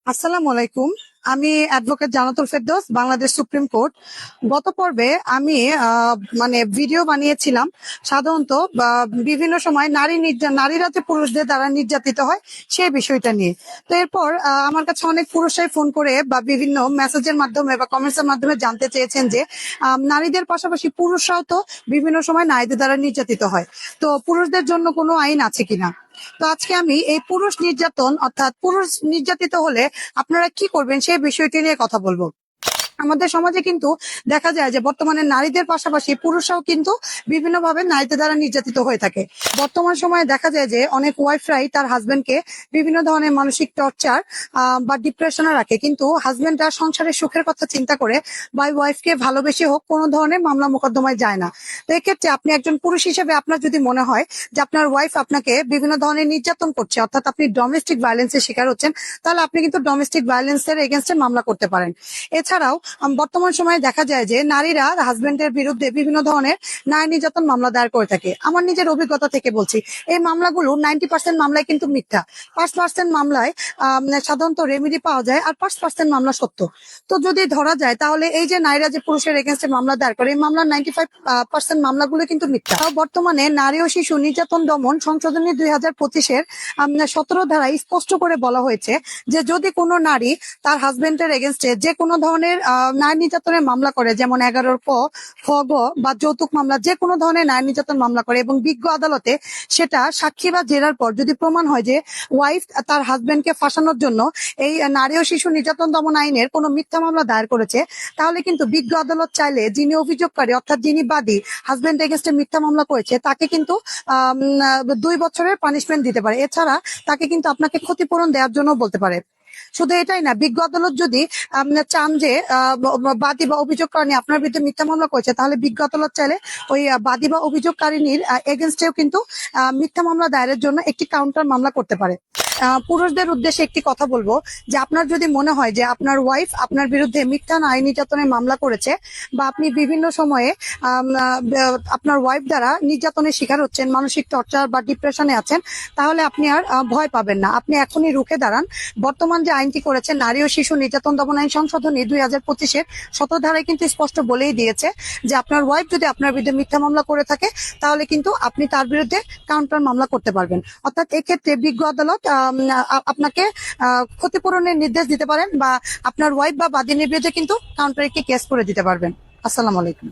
আসসালামু আলাইকুম। আমি advocate Jannatul Ferdous, Bangladesh supreme court. গত পর্বে আমি ভিডিও বানিয়েছিলাম সাধারণত বিভিন্ন সময় নারীরা যে পুরুষদের দ্বারা নির্যাতিত হয় সেই বিষয়টা নিয়ে। তো এরপর আমার কাছে অনেক পুরুষরাই ফোন করে বা বিভিন্ন মেসেজের মাধ্যমে বা কমেন্টসের মাধ্যমে জানতে চেয়েছেন যে নারীদের পাশাপাশি পুরুষরাও তো বিভিন্ন সময় নারীদের দ্বারা নির্যাতিত হয়, তো পুরুষদের জন্য কোনো আইন আছে কিনা। তো আজকে আমি এই পুরুষ নির্যাতন অর্থাৎ পুরুষ নির্যাতিত হলে আপনারা কি করবেন সেই বিষয়টি নিয়ে কথা বলবো। আমাদের সমাজে কিন্তু দেখা যায় যে বর্তমানে নারীদের পাশাপাশি পুরুষরাও কিন্তু বিভিন্নভাবে নারীদের দ্বারা নির্যাতিত হয়ে থাকে। বর্তমান সময়ে দেখা যায় যে অনেক ওয়াইফরাই তার হাজবেন্ডকে বিভিন্ন ধরনের মানসিক টর্চার বা ডিপ্রেশনে রাখে, কিন্তু হাজবেন্ড তার সংসারের সুখের কথা চিন্তা করে বা ওয়াইফকে ভালোবেসে হোক কোনো ধরনের মামলা মোকদ্দমায় যায় না। তো এক্ষেত্রে আপনি একজন পুরুষ হিসেবে আপনার যদি মনে হয় যে আপনার ওয়াইফ আপনাকে বিভিন্ন ধরনের নির্যাতন করছে, অর্থাৎ আপনি ডোমেস্টিক ভায়োলেন্সের শিকার হচ্ছেন, তাহলে আপনি কিন্তু ডোমেস্টিক ভায়োলেন্সের এগেনস্টে মামলা করতে পারেন। এছাড়াও বর্তমান সময়ে দেখা যায় যে নারীরা হাজবেন্ডের বিরুদ্ধে বিভিন্ন ধরনের নারী নির্যাতন মামলা দায়ের করে থাকে। আমার নিজের অভিজ্ঞতা থেকে বলছি, এই মামলাগুলো 90% মামলায় কিন্তু মিথ্যা। 5% মামলায় সাধারণত রেমেডি পাওয়া যায়, আর 5% মামলা সত্য। তো যদি ধরা যায় তাহলে এই যে নারীরা যে পুরুষের এগেনস্টে মামলা দায়ের করে, এই মামলার 95% মামলাগুলো কিন্তু মিথ্যা। তাও বর্তমানে নারী ও শিশু নির্যাতন দমন সংশোধনী 2025-এর 17 ধারায় স্পষ্ট করে বলা হয়েছে যে যদি কোনো নারী তার হাজবেন্ডের এগেনস্টে যে কোনো ধরনের নারী নির্যাতনের মামলা করে, যেমন 11 ক, খ, গ বা যৌতুক মামলা, যে কোনো ধরনের নারী নির্যাতন মামলা করে এবং বিজ্ঞ আদালতে সেটা সাক্ষী বা জেরার পর যদি প্রমাণ হয় যে ওয়াইফ তার হাজবেন্ডকে ফাঁসানোর জন্য এই নারী ও শিশু নির্যাতন দমন আইনের কোনো মিথ্যা মামলা দায়ের করেছে, তাহলে কিন্তু বিজ্ঞ আদালত চাইলে যিনি অভিযোগকারী অর্থাৎ যিনি বাদী হাজবেন্ড এগেনস্টে মিথ্যা মামলা করেছে তাকে কিন্তু 2 বছরের পানিশমেন্ট দিতে পারে। এছাড়া তাকে কিন্তু আপনাকে ক্ষতিপূরণ দেওয়ার জন্য বলতে পারে। শুধু এটাই না, বিজ্ঞ আদালত যদি চান যে বাদী বা অভিযোগকারী আপনার বিরুদ্ধে মিথ্যা মামলা করেছে, তাহলে বিজ্ঞ আদালত চাইলে ওই বাদী বা অভিযোগকারিনীর এগেনস্টেও কিন্তু মিথ্যা মামলা দায়েরের জন্য একটি কাউন্টার মামলা করতে পারে। পুরুষদের উদ্দেশ্যে একটি কথা বলবো যে আপনার যদি মনে হয় যে আপনার ওয়াইফ আপনার বিরুদ্ধে মিথ্যা নারী নির্যাতনের মামলা করেছে বা আপনি বিভিন্ন সময়ে আপনার ওয়াইফ দ্বারা নির্যাতনের শিকার হচ্ছেন, মানসিক টর্চার বা ডিপ্রেশনে আছেন, তাহলে আপনি আর ভয় পাবেন না। আপনি এখনই রুখে দাঁড়ান। বর্তমান যে আইনটি করেছে নারী ও শিশু নির্যাতন দমন আইন সংশোধনী 2025-এর 17 ধারায় কিন্তু স্পষ্ট বলেই দিয়েছে যে আপনার ওয়াইফ যদি আপনার বিরুদ্ধে মিথ্যা মামলা করে থাকে তাহলে কিন্তু আপনি তার বিরুদ্ধে কাউন্টার মামলা করতে পারবেন। অর্থাৎ এক্ষেত্রে বিজ্ঞ আদালত আপনাকে ক্ষতিপূরণের নির্দেশ দিতে পারেন বা আপনার ওয়াইফ বা বাদীর বিরুদ্ধে কিন্তু কাউন্টার একটি কেস করে দিতে পারবেন। আসসালামু আলাইকুম।